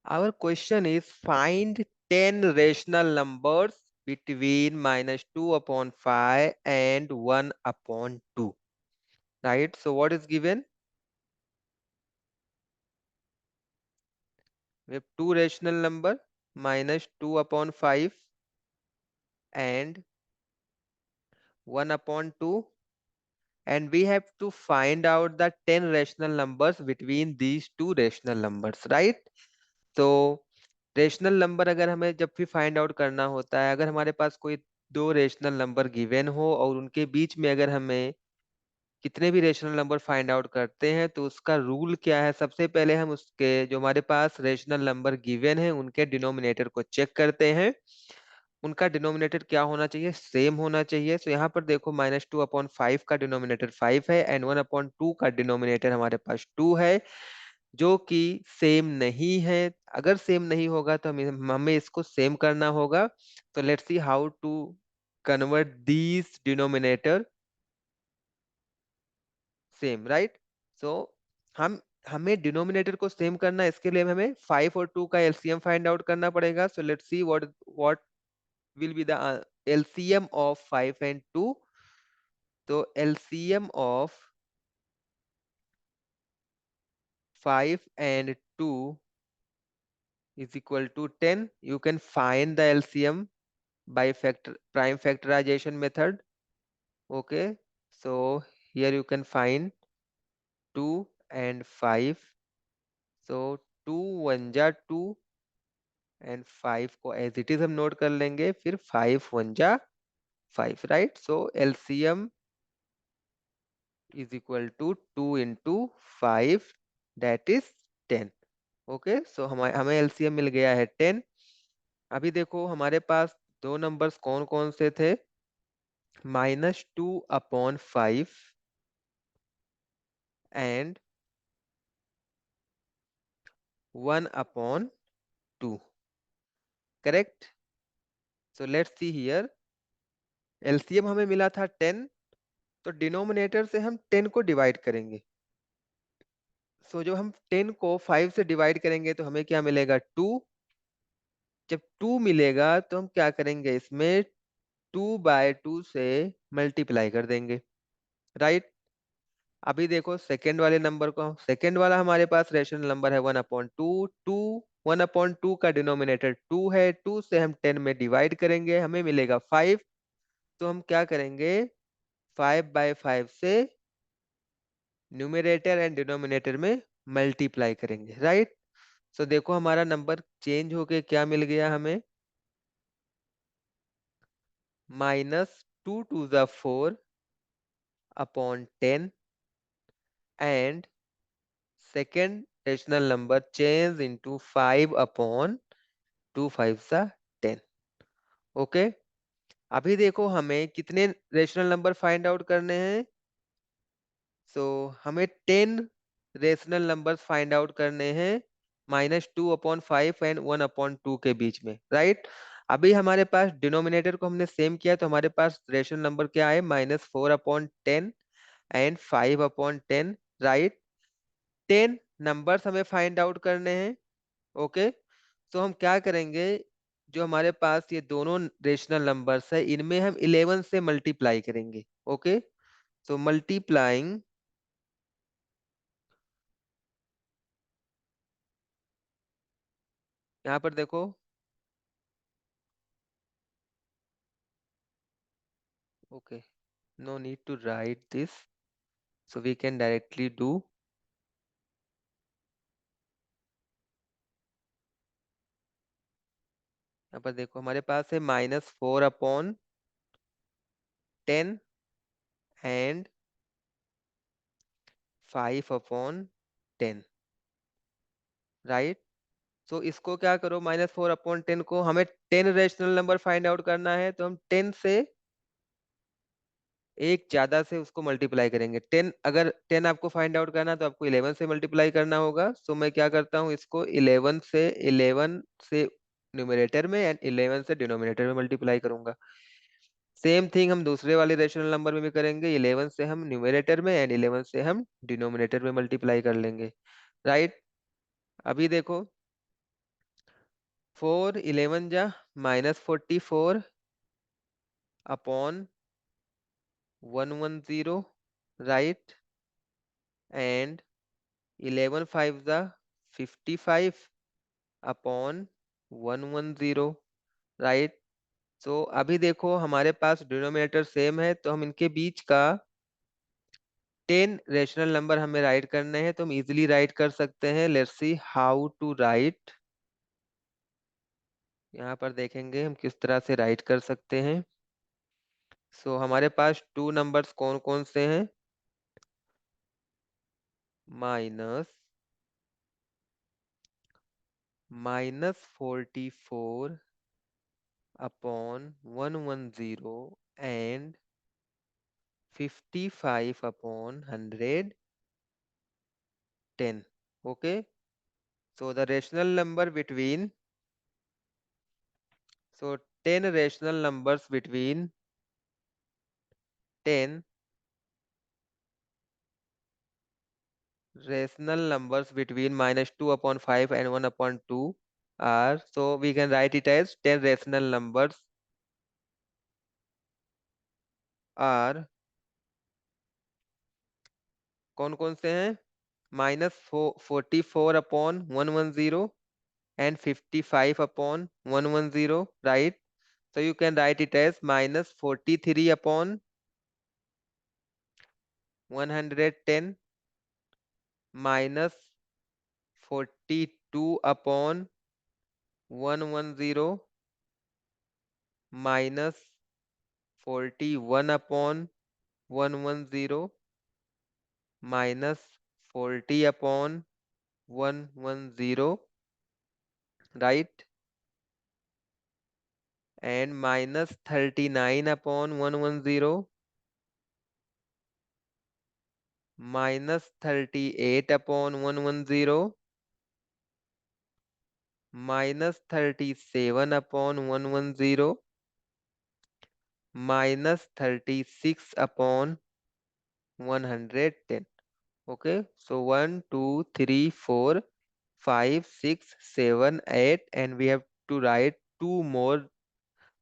Our question is find 10 rational numbers between -2 upon 5 and 1 upon 2. Right? So what is given? We have two rational number -2 upon 5 and 1 upon 2, and we have to find out the 10 rational numbers between these two rational numbers, right? तो rational number अगर हमें जब भी find out करना होता है, अगर हमारे पास कोई दो रेशनल नंबर गिवन हो और उनके बीच में अगर हमें कितने भी रेशनल नंबर फाइंड आउट करते हैं, तो उसका रूल क्या है? सबसे पहले हम उसके जो हमारे पास रेशनल नंबर गिवन है उनके डिनोमिनेटर को चेक करते हैं। उनका डिनोमिनेटर क्या होना चाहिए? सेम होना चाहिए। तो यहाँ पर देखो -2/5 का डिनोमिनेटर 5 है एंड 1/2 का डिनोमिनेटर हमारे पास 2 है, जो कि सेम नहीं है। अगर सेम नहीं होगा तो हमें इसको सेम करना होगा। तो let's see how to convert these denominator same, right? So हम हमें डिनोमिनेटर को सेम करना है, इसके लिए हमें 5 और 2 का एलसीएम फाइंड आउट करना पड़ेगा। So let's see what will be the LCM of 5 and 2. So LCM of 5 and 2 is equal to 10. You can find the LCM by prime factorization method. Okay. So here you can find 2 and 5. So 2 1 जा 2 and 5 को as it is हम note कर लेंगे, फिर 5 1 जा 5, right? So LCM is equal to 2 into 5, that is 10. Okay, सो हमें हमें LCM मिल गया है 10। अभी देखो हमारे पास दो नंबर्स कौन कौन से थे? -2/5 and 1/2, correct? So let's see here, LCM हमें मिला था 10, तो डिनोमिनेटर से हम 10 को डिवाइड करेंगे। सो जब हम 10 को 5 से डिवाइड करेंगे तो हमें क्या मिलेगा? 2। जब 2 मिलेगा तो हम क्या करेंगे? इसमें 2/2 से मल्टीप्लाई कर देंगे, राइट? अभी देखो सेकेंड वाले नंबर को, सेकेंड वाला हमारे पास रेशनल नंबर है 1/2। 1/2 का डिनोमिनेटर 2 है, 2 से हम 10 में डिवाइड करेंगे, हमें मिलेगा 5। तो हम क्या करेंगे? 5/5 से न्यूमरेटर एंड डिनोमिनेटर में मल्टीप्लाई करेंगे, राइट? सो देखो हमारा नंबर चेंज होके क्या मिल गया हमें? -2 2 4 upon 10 and second rational number change into 5/2 5 okay. अभी देखो हमें कितने रेशनल नंबर फाइंड आउट करने हैं? सो हमें 10 रेशनल नंबर्स फाइंड आउट करने हैं -2/5 एंड 1/2 के बीच में, राइट? अभी हमारे पास डिनोमिनेटर को हमने सेम किया तो हमारे पास रेशनल नंबर क्या है? -4/10 एंड 5/10, राइट? 10 नंबर्स हमें फाइंड आउट करने हैं, ओके। तो हम क्या करेंगे? जो हमारे पास ये दोनों रेशनल नंबर्स है, इनमें हम 11 से मल्टीप्लाई करेंगे, ओके। तो मल्टीप्लाइंग, यहाँ पर देखो, okay, no need to write this, so we can directly do. यहाँ पर देखो हमारे पास है -4/10 एंड 5/10, राइट? सो इसको क्या करो, -4/10 को हमें 10 रेशनल नंबर फाइंड आउट करना है, तो हम 10 से एक ज्यादा से उसको मल्टीप्लाई करेंगे। 10, अगर 10 आपको फाइंड आउट करना है तो आपको 11 से मल्टीप्लाई करना होगा। सो मैं क्या करता हूँ, इसको 11 से न्यूमरेटर में एंड 11 से डिनोमिनेटर में मल्टीप्लाई करूंगा। सेम थिंग हम दूसरे वाले रेशनल नंबर में भी करेंगे, 11 से हम न्यूमरेटर में एंड 11 से हम डिनोमिनेटर में मल्टीप्लाई कर लेंगे, राइट? अभी देखो 4 11 जा -44 upon 110, right? And 11 5 जा 55 upon 110, right? तो अभी देखो हमारे पास डिनोमिनेटर सेम है, तो हम इनके बीच का 10 रेशनल नंबर हमें राइट करने हैं, तो हम इजीली राइट कर सकते हैं। Let's see how to write. यहाँ पर देखेंगे हम किस तरह से राइट कर सकते हैं। सो हमारे पास टू नंबर्स कौन कौन से हैं? -44 upon 110 and 55 upon 110. Okay, so the rational number between, so 10 rational numbers between 10 rational numbers between -2 upon 5 and 1 upon 2 are, so we can write it as 10 rational numbers are कौन कौन से हैं? -44 upon 110 and 55 upon 110, right? So you can write it as -43 upon 110 -42 upon 110 -41 upon 110 -40 upon 110, right? And -39 upon 110 -38 upon 110 -37 upon 110 -36 upon 110. Okay, so 1 2 3 4 5 6 7 8, and we have to write two more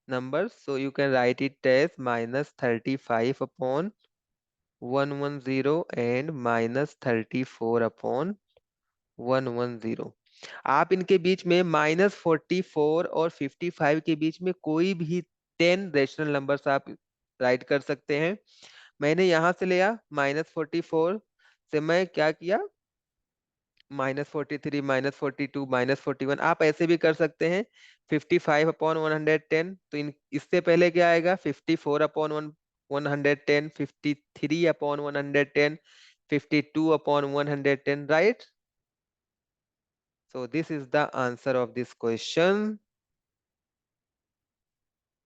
numbers, so you can write it as -35 upon 110 and -34 upon 110. आप इनके बीच में -44 और 55 के बीच में कोई भी 10 rational numbers आप right कर सकते हैं। मैंने यहां से लिया -44 से, मैं क्या किया -43 -42 -41, आप ऐसे भी कर सकते हैं। 55 अपॉन 110, तो इन इससे पहले क्या आएगा? 54 upon 110, 53 upon 110, 52 upon 110, right? So this is the answer of this question.